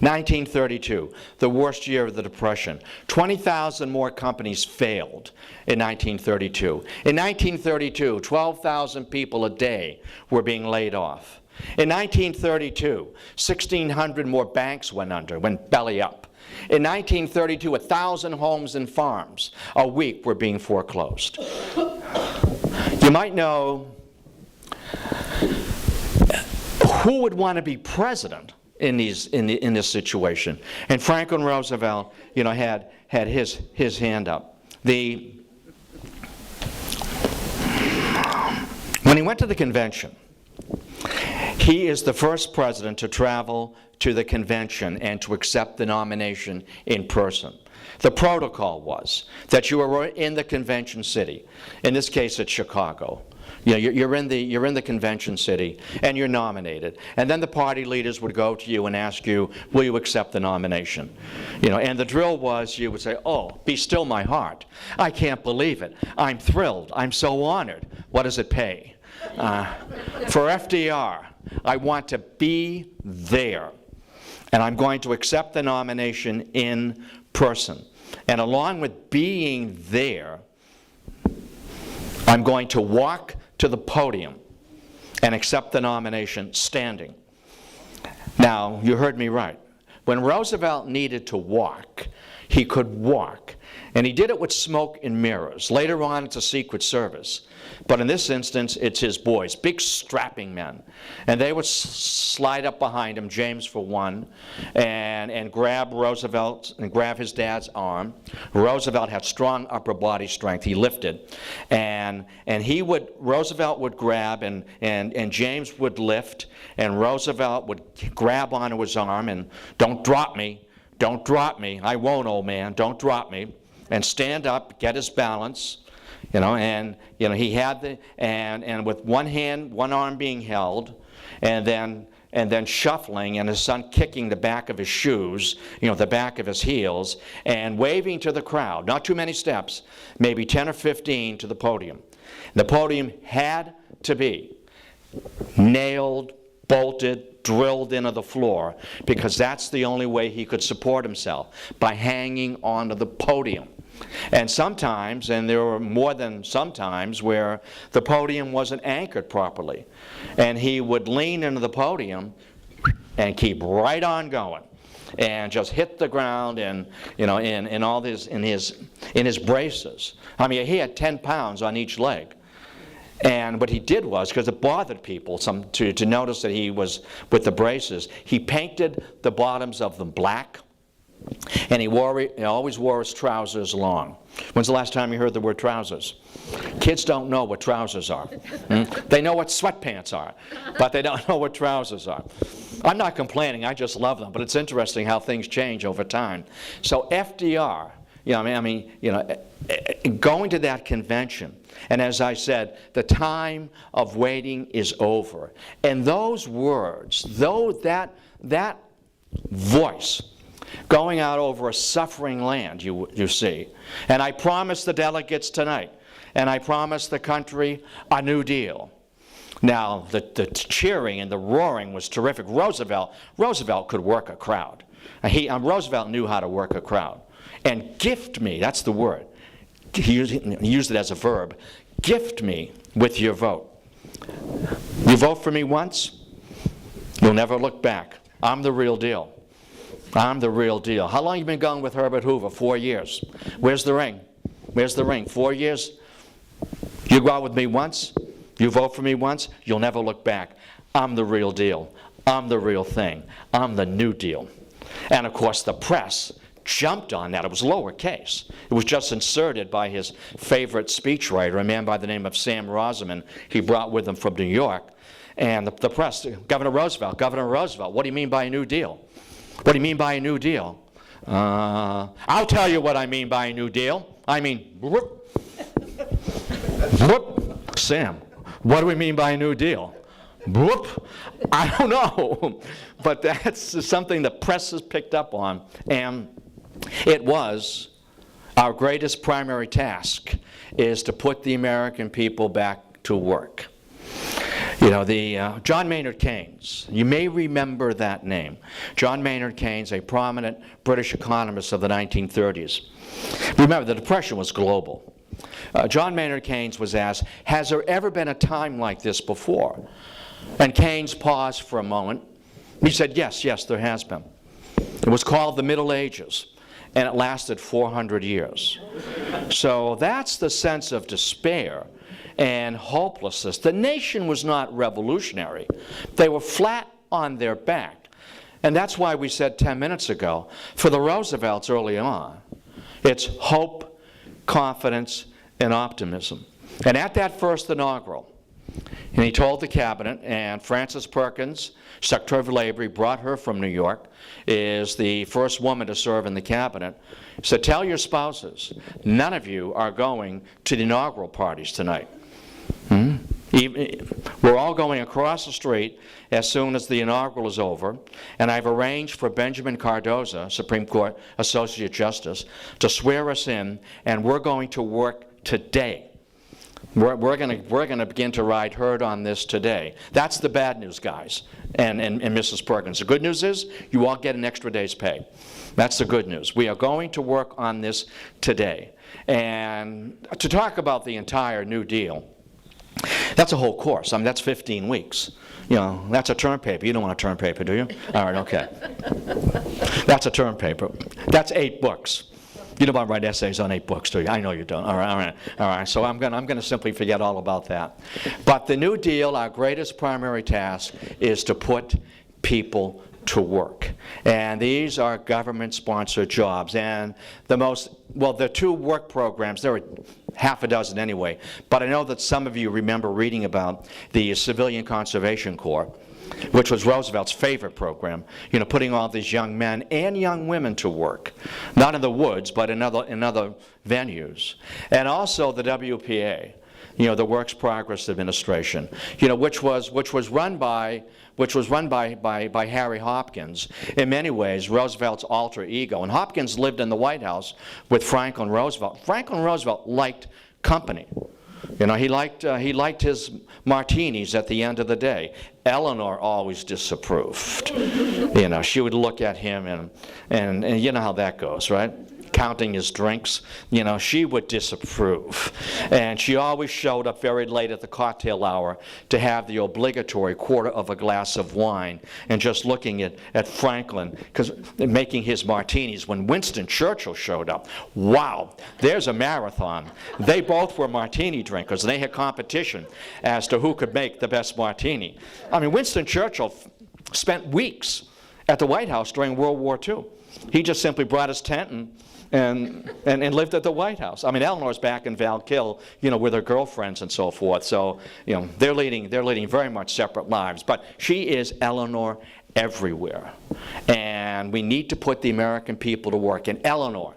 1932, the worst year of the Depression. 20,000 more companies failed in 1932. In 1932, 12,000 people a day were being laid off. In 1932, 1,600 more banks went under, went belly up. In 1932, 1,000 homes and farms a week were being foreclosed. You might know who would want to be president in this situation. And Franklin Roosevelt, had his hand up. When he went to the convention, he is the first president to travel to the convention and to accept the nomination in person. The protocol was that you were in the convention city. In this case, it's Chicago. You're in the convention city, and you're nominated. And then the party leaders would go to you and ask you, will you accept the nomination? And the drill was you would say, oh, be still my heart. I can't believe it. I'm thrilled. I'm so honored. What does it pay? For FDR, I want to be there. And I'm going to accept the nomination in person. And along with being there, I'm going to walk to the podium and accept the nomination standing. Now, you heard me right. When Roosevelt needed to walk, he could walk. And he did it with smoke and mirrors. Later on, it's a Secret Service. But in this instance, it's his boys, big strapping men. And they would slide up behind him, James for one, and grab Roosevelt and grab his dad's arm. Roosevelt had strong upper body strength. He lifted. And Roosevelt would grab, and James would lift, and Roosevelt would grab onto his arm and, don't drop me, don't drop me. I won't, old man, don't drop me. And stand up, get his balance. He had and with one hand, one arm being held, and then shuffling, and his son kicking the back of his shoes, the back of his heels, and waving to the crowd. Not too many steps, maybe 10 or 15 to the podium. The podium had to be nailed, bolted, drilled into the floor, because that's the only way he could support himself, by hanging onto the podium. And sometimes, and there were more than sometimes, where the podium wasn't anchored properly. And he would lean into the podium and keep right on going, and just hit the ground and, in all this, in his braces. I mean, he had 10 pounds on each leg. And what he did was, because it bothered people to notice that he was with the braces, he painted the bottoms of them black. And he always wore his trousers long. When's the last time you heard the word trousers? Kids don't know what trousers are. They know what sweatpants are, but they don't know what trousers are. I'm not complaining, I just love them, but it's interesting how things change over time. So FDR, going to that convention, and as I said, the time of waiting is over. And those words, that voice, going out over a suffering land, you see. And I promised the delegates tonight, and I promised the country a New Deal. Now, the cheering and the roaring was terrific. Roosevelt could work a crowd. Roosevelt knew how to work a crowd. And gift me, that's the word. He used it as a verb. Gift me with your vote. You vote for me once, you'll never look back. I'm the real deal. I'm the real deal. How long have you been going with Herbert Hoover? 4 years. Where's the ring? Where's the ring? 4 years? You go out with me once, you vote for me once, you'll never look back. I'm the real deal. I'm the real thing. I'm the New Deal. And of course the press jumped on that. It was lowercase. It was just inserted by his favorite speechwriter, a man by the name of Sam Rosamond he brought with him from New York. And the press, Governor Roosevelt, what do you mean by a New Deal? What do you mean by a New Deal? I'll tell you what I mean by a New Deal. I mean, whoop, whoop. Sam, what do we mean by a New Deal? Whoop. I don't know. But that's something the press has picked up on. And it was our greatest primary task is to put the American people back to work. You know, John Maynard Keynes, you may remember that name. John Maynard Keynes, a prominent British economist of the 1930s. Remember, the Depression was global. John Maynard Keynes was asked, has there ever been a time like this before? And Keynes paused for a moment. He said, yes, there has been. It was called the Middle Ages, and it lasted 400 years. So that's the sense of despair and hopelessness. The nation was not revolutionary. They were flat on their back. And that's why we said 10 minutes ago, for the Roosevelts early on, it's hope, confidence, and optimism. And at that first inaugural, and he told the cabinet, and Frances Perkins, Secretary of Labor, he brought her from New York, is the first woman to serve in the cabinet. He said, tell your spouses, none of you are going to the inaugural parties tonight. We're all going across the street as soon as the inaugural is over, and I've arranged for Benjamin Cardoza, Supreme Court Associate Justice, to swear us in, and we're going to work today. We're going to begin to ride herd on this today. That's the bad news, guys, and Mrs. Perkins. The good news is you all get an extra day's pay. That's the good news. We are going to work on this today. And to talk about the entire New Deal, that's a whole course. I mean, that's 15 weeks. You know, that's a term paper. You don't want a term paper, do you? All right, okay. That's a term paper. That's 8 books. You don't want to write essays on 8 books, do you? I know you don't. All right. So I'm going to simply forget all about that. But the New Deal, our greatest primary task, is to put people to work. And these are government-sponsored jobs. And there are 2 work programs. There are half a dozen anyway. But I know that some of you remember reading about the Civilian Conservation Corps, which was Roosevelt's favorite program, you know, putting all these young men and young women to work, not in the woods, but in other venues. And also the WPA, you know, the Works Progress Administration, you know, which was run by Harry Hopkins, in many ways Roosevelt's alter ego. And Hopkins lived in the White House with Franklin Roosevelt. Franklin Roosevelt liked company. You know, he liked his martinis at the end of the day. Eleanor always disapproved. You know, she would look at him and you know how that goes, right? Counting his drinks, you know, she would disapprove. And she always showed up very late at the cocktail hour to have the obligatory quarter of a glass of wine and just looking at Franklin, because making his martinis. When Winston Churchill showed up, wow, there's a marathon. They both were martini drinkers, and they had competition as to who could make the best martini. I mean, Winston Churchill spent weeks at the White House during World War II. He just simply brought his tent and lived at the White House. I mean, Eleanor's back in Valkill, you know, with her girlfriends and so forth. So, you know, they're leading very much separate lives. But she is Eleanor everywhere. And we need to put the American people to work. And Eleanor,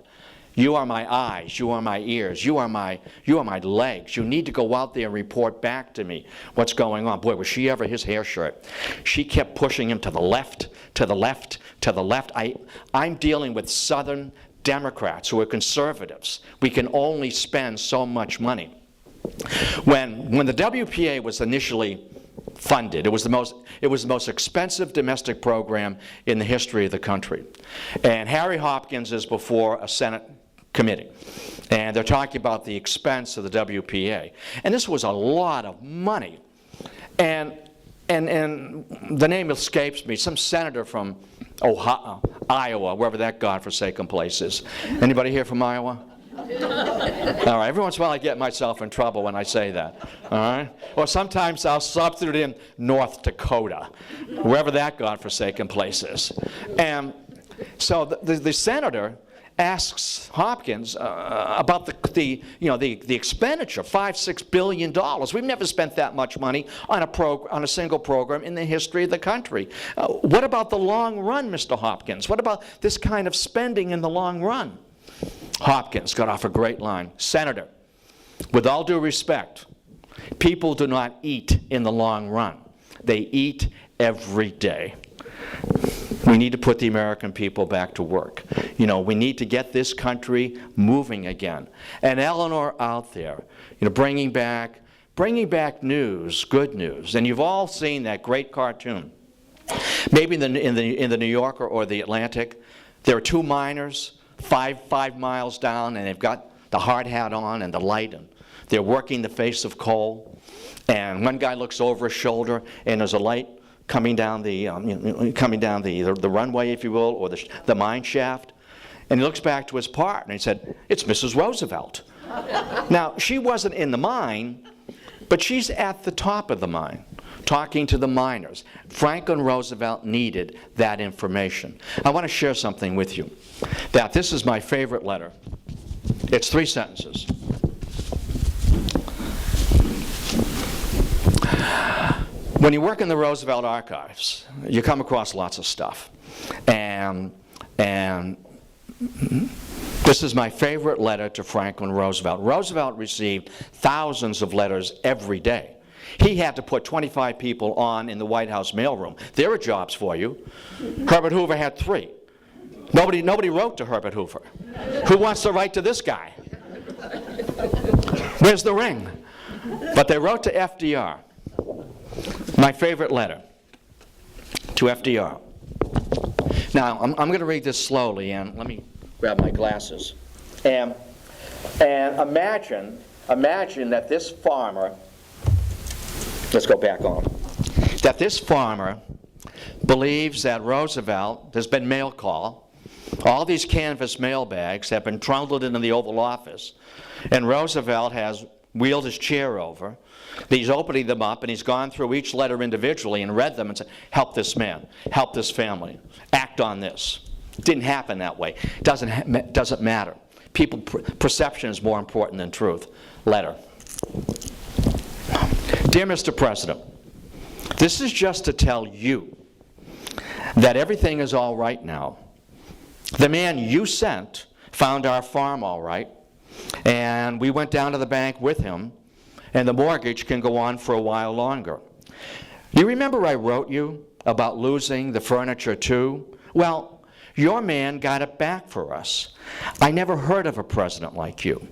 you are my eyes, you are my ears, you are my legs. You need to go out there and report back to me what's going on. Boy, was she ever his hair shirt. She kept pushing him to the left, to the left, to the left. I'm dealing with Southern Democrats who are conservatives. We can only spend so much money. When the WPA was initially funded, it was the most expensive domestic program in the history of the country. And Harry Hopkins is before a Senate committee, and they're talking about the expense of the WPA. And this was a lot of money. And the name escapes me, some senator from Iowa, wherever that godforsaken place is. Anybody here from Iowa? All right, every once in a while I get myself in trouble when I say that, all right? Or sometimes I'll substitute in North Dakota, wherever that godforsaken place is. And so the senator asks Hopkins about the expenditure, $5-6 billion. We've never spent that much money on a single program in the history of the country. What about the long run, Mr. Hopkins? What about this kind of spending in the long run? Hopkins got off a great line. Senator, with all due respect, people do not eat in the long run. They eat every day. We need to put the American people back to work. We need to get this country moving again. And Eleanor out there, bringing back news, good news. And you've all seen that great cartoon. Maybe in the New Yorker or the Atlantic, there are two miners, five miles down, and they've got the hard hat on and the light, and they're working the face of coal. And one guy looks over his shoulder, and there's a light coming down the runway, if you will, or the mine shaft. And he looks back to his partner, and he said, "It's Mrs. Roosevelt." Now, she wasn't in the mine, but she's at the top of the mine, talking to the miners. Franklin Roosevelt needed that information. I want to share something with you. That this is my favorite letter. It's 3 sentences. When you work in the Roosevelt archives, you come across lots of stuff. And this is my favorite letter to Franklin Roosevelt. Roosevelt received thousands of letters every day. He had to put 25 people on in the White House mailroom. There are jobs for you. Herbert Hoover had 3. Nobody wrote to Herbert Hoover. Who wants to write to this guy? Where's the ring? But they wrote to FDR. My favorite letter to FDR. Now, I'm going to read this slowly, and let me grab my glasses. And imagine that this farmer, let's go back on, that this farmer believes that Roosevelt, there's been mail call, all these canvas mail bags have been trundled into the Oval Office, and Roosevelt has wheeled his chair over. He's opening them up, and he's gone through each letter individually and read them and said, "Help this man, help this family, act on this." It didn't happen that way. It doesn't matter. Perception is more important than truth. Letter. Dear Mr. President, this is just to tell you that everything is all right now. The man you sent found our farm all right, and we went down to the bank with him, and the mortgage can go on for a while longer. You remember I wrote you about losing the furniture too? Well, your man got it back for us. I never heard of a president like you.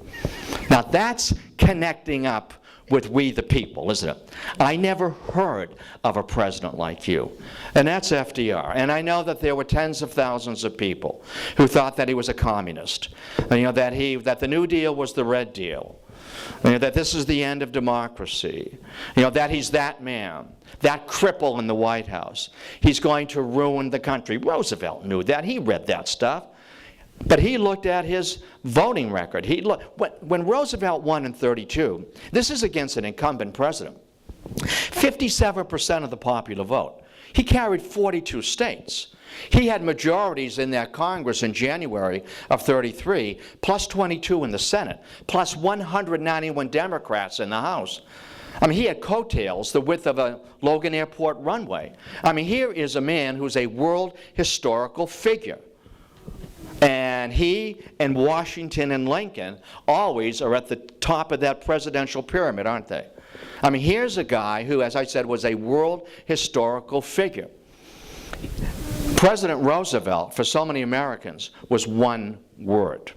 Now that's connecting up with we the people, isn't it? I never heard of a president like you. And that's FDR. And I know that there were tens of thousands of people who thought that he was a communist, that the New Deal was the Red Deal, that this is the end of democracy, that he's that man, that cripple in the White House. He's going to ruin the country. Roosevelt knew that. He read that stuff. But he looked at his voting record. When Roosevelt won in '32, this is against an incumbent president, 57% of the popular vote. He carried 42 states. He had majorities in that Congress in January of '33, plus 22 in the Senate, plus 191 Democrats in the House. I mean, he had coattails the width of a Logan Airport runway. I mean, here is a man who's a world historical figure. And he and Washington and Lincoln always are at the top of that presidential pyramid, aren't they? I mean, here's a guy who, as I said, was a world historical figure. President Roosevelt, for so many Americans, was one word.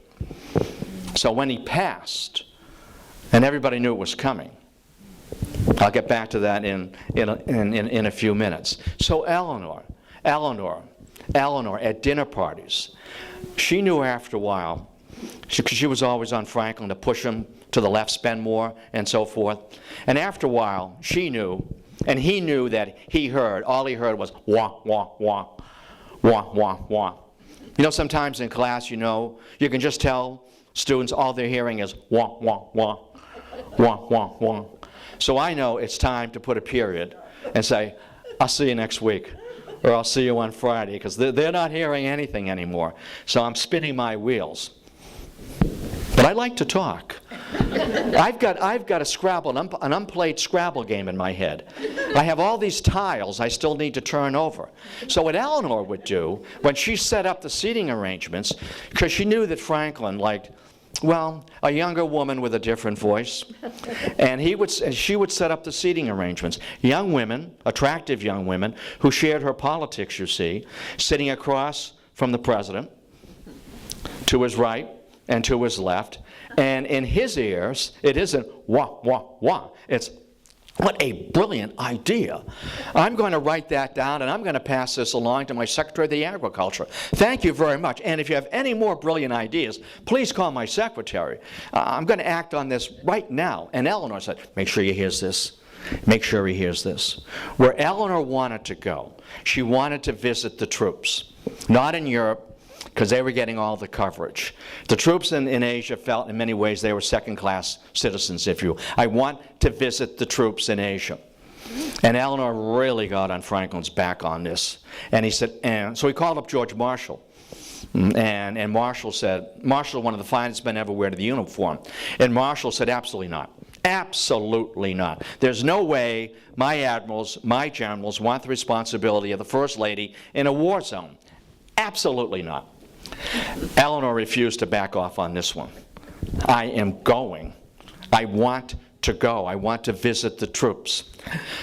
So when he passed, and everybody knew it was coming, I'll get back to that in a few minutes. So Eleanor at dinner parties, she knew after a while, because she was always on Franklin to push him to the left, spend more, and so forth. And after a while, she knew, and he knew that all he heard was wah, wah, wah, wah, wah, wah. Sometimes in class, you can just tell students all they're hearing is wah, wah, wah, wah, wah, wah. So I know it's time to put a period and say, I'll see you next week. or I'll see you on Friday, because they're not hearing anything anymore. So I'm spinning my wheels. But I like to talk. I've got a Scrabble, an unplayed Scrabble game in my head. I have all these tiles I still need to turn over. So what Eleanor would do, when she set up the seating arrangements, because she knew that Franklin liked, well, a younger woman with a different voice, and she would set up the seating arrangements. Young women, attractive young women, who shared her politics, you see, sitting across from the president, to his right and to his left. And in his ears, it isn't wah, wah, wah. It's, what a brilliant idea. I'm going to write that down, and I'm going to pass this along to my Secretary of the Agriculture. Thank you very much. And if you have any more brilliant ideas, please call my secretary. I'm going to act on this right now. And Eleanor said, make sure he hears this. Make sure he hears this. Where Eleanor wanted to go, she wanted to visit the troops. Not in Europe, because they were getting all the coverage. The troops in Asia felt in many ways they were second-class citizens, if you will. I want to visit the troops in Asia. And Eleanor really got on Franklin's back on this. And he said, and so he called up George Marshall. And Marshall said, Marshall, one of the finest men ever wear the uniform. And Marshall said, absolutely not. Absolutely not. There's no way my admirals, my generals want the responsibility of the First Lady in a war zone. Absolutely not. Eleanor refused to back off on this one. I am going. I want to go. I want to visit the troops.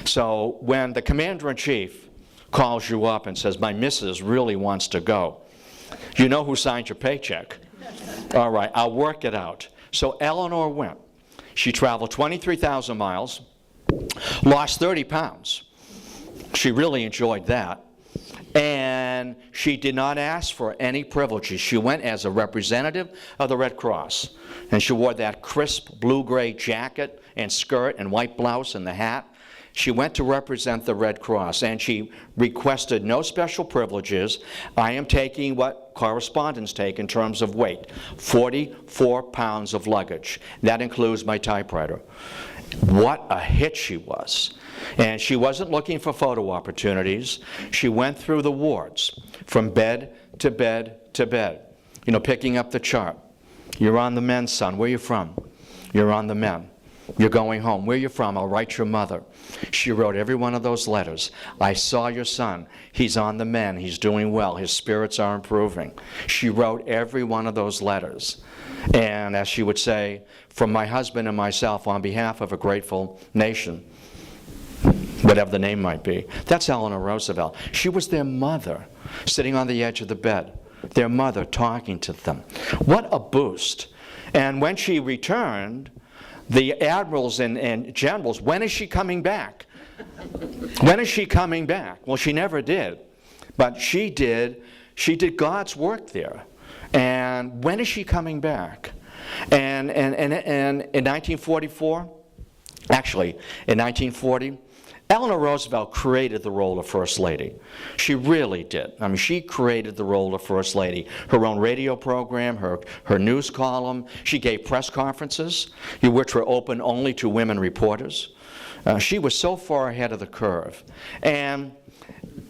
So when the commander-in-chief calls you up and says, my missus really wants to go, you know who signed your paycheck. All right, I'll work it out. So Eleanor went. She traveled 23,000 miles, lost 30 pounds. She really enjoyed that. And she did not ask for any privileges. She went as a representative of the Red Cross. And she wore that crisp blue-gray jacket and skirt and white blouse and the hat. She went to represent the Red Cross, and she requested no special privileges. I am taking what correspondents take in terms of weight, 44 pounds of luggage. That includes my typewriter. What a hit she was. And she wasn't looking for photo opportunities. She went through the wards from bed to bed to bed, you know, picking up the chart. You're on the men, son. Where are you from? You're on the men. You're going home. Where are you from? I'll write your mother. She wrote every one of those letters. I saw your son. He's on the men. He's doing well. His spirits are improving. She wrote every one of those letters. And as she would say, from my husband and myself, on behalf of a grateful nation, whatever the name might be. That's Eleanor Roosevelt. She was their mother, sitting on the edge of the bed. Their mother talking to them. What a boost. And when she returned, the admirals and generals, when is she coming back? When is she coming back? Well, she never did. But she did God's work there. And when is she coming back? And in 1944, actually, in 1940, Eleanor Roosevelt created the role of First Lady. She really did. I mean, she created the role of First Lady. Her own radio program, her news column. She gave press conferences, which were open only to women reporters. She was so far ahead of the curve. And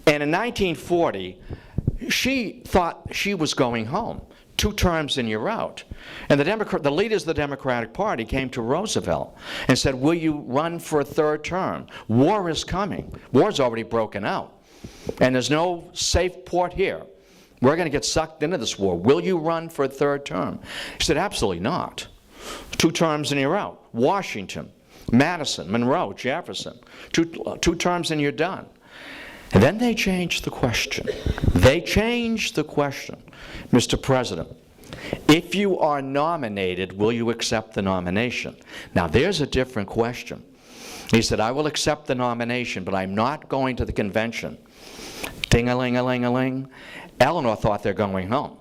in 1940, she thought she was going home. 2 terms and you're out. And the leaders of the Democratic Party came to Roosevelt and said, will you run for a 3rd term? War is coming. War's already broken out. And there's no safe port here. We're going to get sucked into this war. Will you run for a 3rd term? He said, absolutely not. 2 terms and you're out. Washington, Madison, Monroe, Jefferson. 2 terms and you're done. And then they changed the question. They changed the question. Mr. President, if you are nominated, will you accept the nomination? Now, there's a different question. He said, I will accept the nomination, but I'm not going to the convention. Ding-a-ling-a-ling-a-ling. Eleanor thought they're going home.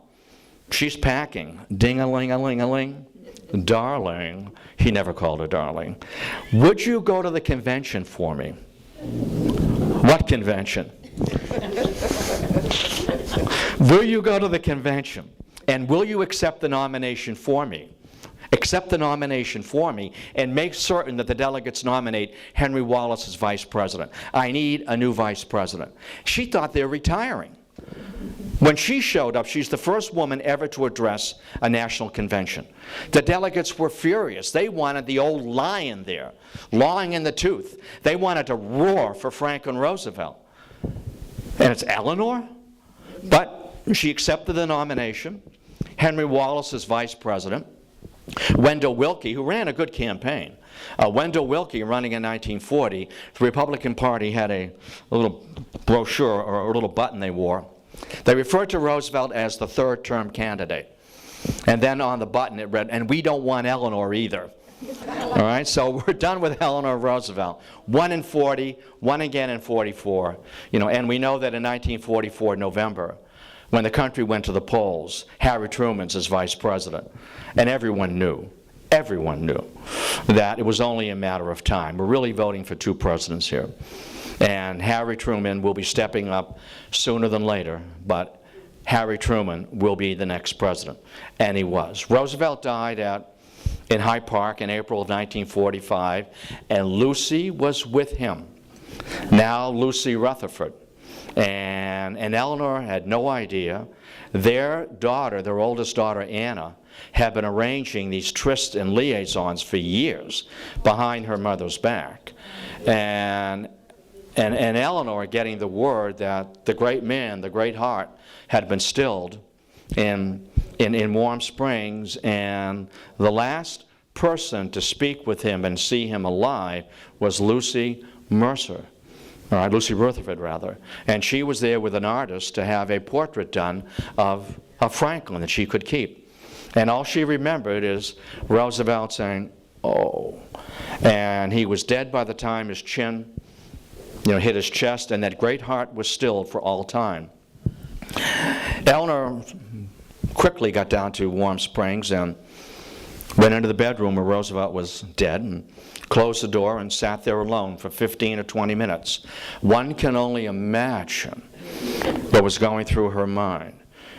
She's packing. Ding-a-ling-a-ling-a-ling. Darling. He never called her darling. Would you go to the convention for me? What convention? Will you go to the convention? And will you accept the nomination for me? accept the nomination for me and make certain that the delegates nominate Henry Wallace as vice president. I need a new vice president. She thought they were retiring. When she showed up, she's the first woman ever to address a national convention. The delegates were furious. They wanted the old lion there, long in the tooth. They wanted to roar for Franklin Roosevelt. And it's Eleanor? But she accepted the nomination. Henry Wallace as vice president. Wendell Willkie, who ran a good campaign. Wendell Willkie, running in 1940, the Republican Party had a little brochure or a little button they wore. They referred to Roosevelt as the third-term candidate. And then on the button it read, "And we don't want Eleanor either." All right, so we're done with Eleanor Roosevelt. One in 40, one again in 44. And we know that in 1944, November, when the country went to the polls, Harry Truman's as vice president. And everyone knew that it was only a matter of time. We're really voting for two presidents here. And Harry Truman will be stepping up sooner than later, but Harry Truman will be the next president. And he was. Roosevelt died in Hyde Park in April of 1945, and Lucy was with him. Now Lucy Rutherford. And Eleanor had no idea. Their daughter, their oldest daughter, Anna, had been arranging these trysts and liaisons for years behind her mother's back. And Eleanor getting the word that the great man, the great heart, had been stilled in Warm Springs, and the last person to speak with him and see him alive was Lucy Mercer. All right, Lucy Rutherford, rather. And she was there with an artist to have a portrait done of Franklin that she could keep. And all she remembered is Roosevelt saying, "Oh." And he was dead by the time his chin hit his chest, and that great heart was stilled for all time. Eleanor quickly got down to Warm Springs and went into the bedroom where Roosevelt was dead and closed the door and sat there alone for 15 or 20 minutes. One can only imagine what was going through her mind.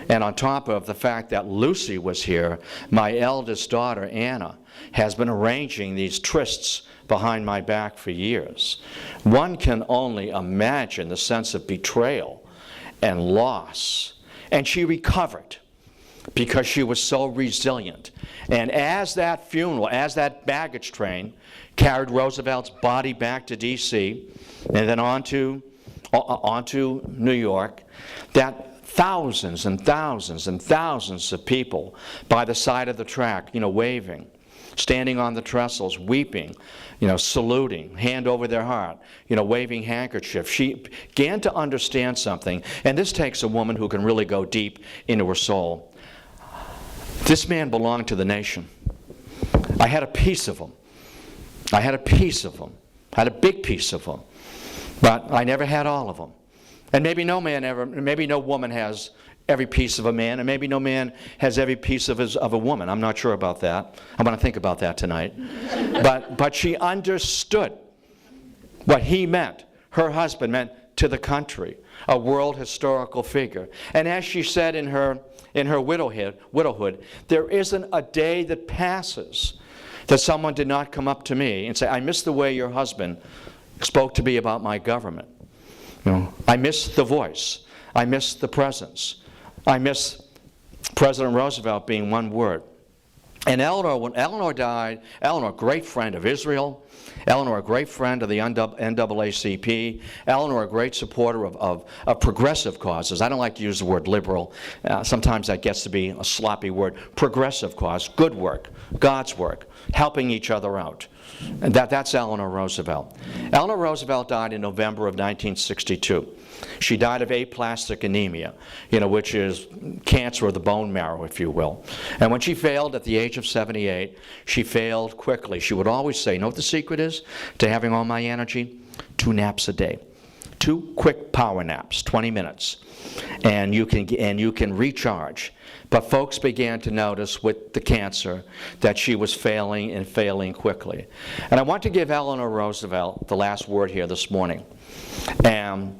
And on top of the fact that Lucy was here, my eldest daughter, Anna, has been arranging these trysts behind my back for years. One can only imagine the sense of betrayal and loss. And she recovered because she was so resilient. And as that funeral, as that baggage train carried Roosevelt's body back to D.C. and then onto New York, that thousands and thousands and thousands of people by the side of the track, waving, standing on the trestles, weeping, saluting, hand over their heart, waving handkerchiefs. She began to understand something, and this takes a woman who can really go deep into her soul. This man belonged to the nation. I had a piece of him. I had a piece of him. I had a big piece of him. But I never had all of them. And maybe no woman has every piece of a man, and maybe no man has every piece of a woman. I'm not sure about that. I'm going to think about that tonight. But she understood what he meant, her husband meant to the country, a world historical figure. And as she said in her widowhood, there isn't a day that passes that someone did not come up to me and say, "I miss the way your husband spoke to me about my government. I miss the voice. I miss the presence. I miss President Roosevelt being one word." And Eleanor, when Eleanor died, Eleanor, a great friend of Israel, Eleanor, a great friend of the NAACP, Eleanor, a great supporter of progressive causes. I don't like to use the word liberal. Sometimes that gets to be a sloppy word. Progressive cause, good work, God's work, helping each other out. And that's Eleanor Roosevelt. Eleanor Roosevelt died in November of 1962. She died of aplastic anemia, which is cancer of the bone marrow, if you will. And when she failed at the age of 78, she failed quickly. She would always say, what the secret is to having all my energy? 2 naps a day. 2 quick power naps, 20 minutes. And you can recharge. But folks began to notice with the cancer that she was failing and failing quickly. And I want to give Eleanor Roosevelt the last word here this morning. And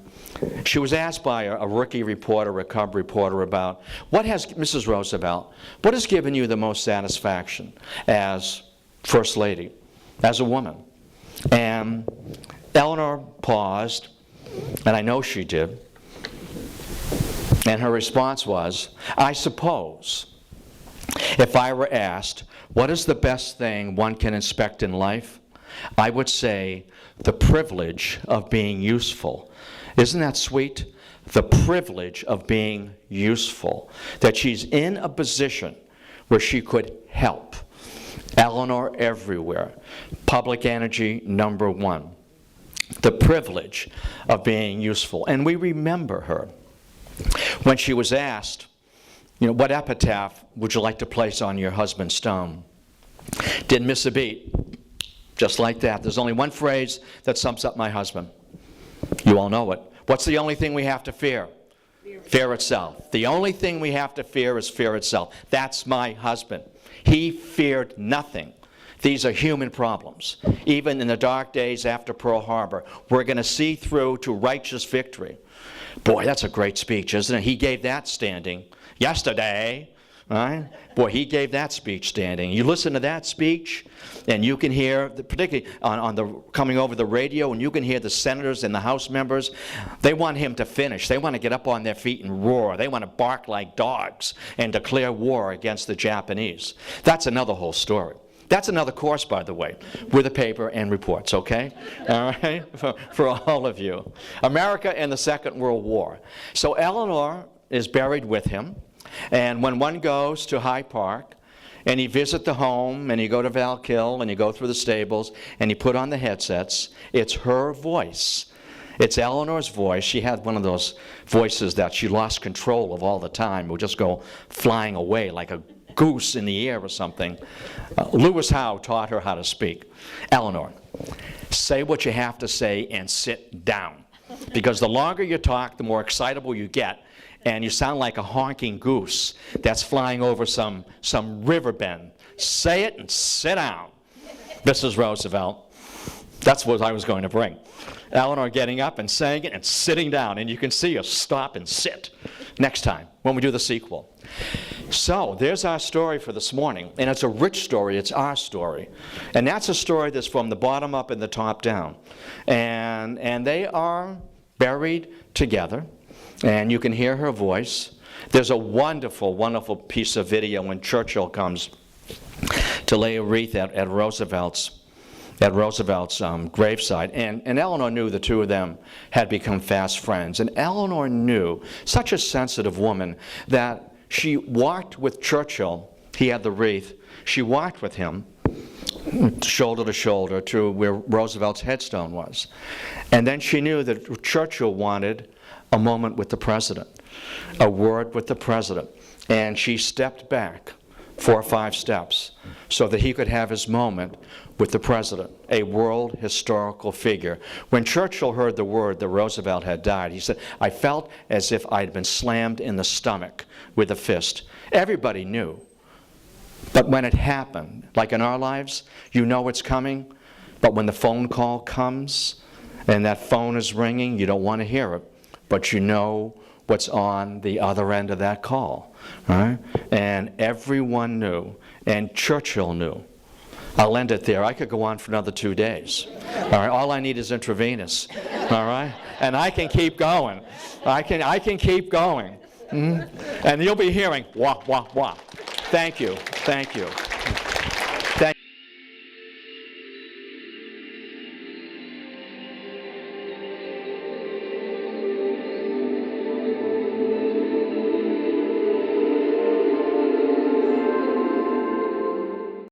She was asked by a rookie reporter, a cub reporter, about Mrs. Roosevelt, what has given you the most satisfaction as First Lady, as a woman? And Eleanor paused, and I know she did, and her response was, I suppose, if I were asked, what is the best thing one can expect in life? I would say, the privilege of being useful. Isn't that sweet? The privilege of being useful. That she's in a position where she could help. Eleanor everywhere. Public energy number one. The privilege of being useful. And we remember her. When she was asked, what epitaph would you like to place on your husband's stone? Didn't miss a beat. Just like that. There's only one phrase that sums up my husband. You all know it. What's the only thing we have to fear? Fear itself. The only thing we have to fear is fear itself. That's my husband. He feared nothing. These are human problems. Even in the dark days after Pearl Harbor, we're going to see through to righteous victory. Boy, that's a great speech, isn't it? He gave that standing yesterday. Right? Boy, he gave that speech standing. You listen to that speech, and you can hear, particularly on the coming over the radio, and you can hear the senators and the House members. They want him to finish. They want to get up on their feet and roar. They want to bark like dogs and declare war against the Japanese. That's another whole story. That's another course, by the way, with a paper and reports, okay? All right? For all of you. America and the Second World War. So Eleanor is buried with him. And when one goes to Hyde Park, and you visit the home, and you go to Valkill, and you go through the stables, and you put on the headsets, it's her voice. It's Eleanor's voice. She had one of those voices that she lost control of all the time. It would just go flying away like a goose in the air or something. Lewis Howe taught her how to speak. Eleanor, say what you have to say and sit down. Because the longer you talk, the more excitable you get. And you sound like a honking goose that's flying over some river bend. Say it and sit down, Mrs. Roosevelt. That's what I was going to bring. Eleanor getting up and saying it and sitting down. And you can see her stop and sit next time when we do the sequel. So there's our story for this morning. And it's a rich story. It's our story. And that's a story that's from the bottom up and the top down. And they are buried together. And you can hear her voice. There's a wonderful, wonderful piece of video when Churchill comes to lay a wreath at Roosevelt's graveside. And Eleanor knew the two of them had become fast friends. And Eleanor knew, such a sensitive woman, that she walked with Churchill. He had the wreath. She walked with him shoulder to shoulder to where Roosevelt's headstone was. And then she knew that Churchill wanted a moment with the president, a word with the president. And she stepped back 4 or 5 steps so that he could have his moment with the president, a world historical figure. When Churchill heard the word that Roosevelt had died, he said, I felt as if I'd been slammed in the stomach with a fist. Everybody knew. But when it happened, like in our lives, you know it's coming, but when the phone call comes and that phone is ringing, you don't want to hear it. But you know what's on the other end of that call, right? And everyone knew, and Churchill knew. I'll end it there. I could go on for another 2 days. All right, all I need is intravenous. All right, and I can keep going. I can keep going. And you'll be hearing wah wah wah. Thank you. Thank you. Thank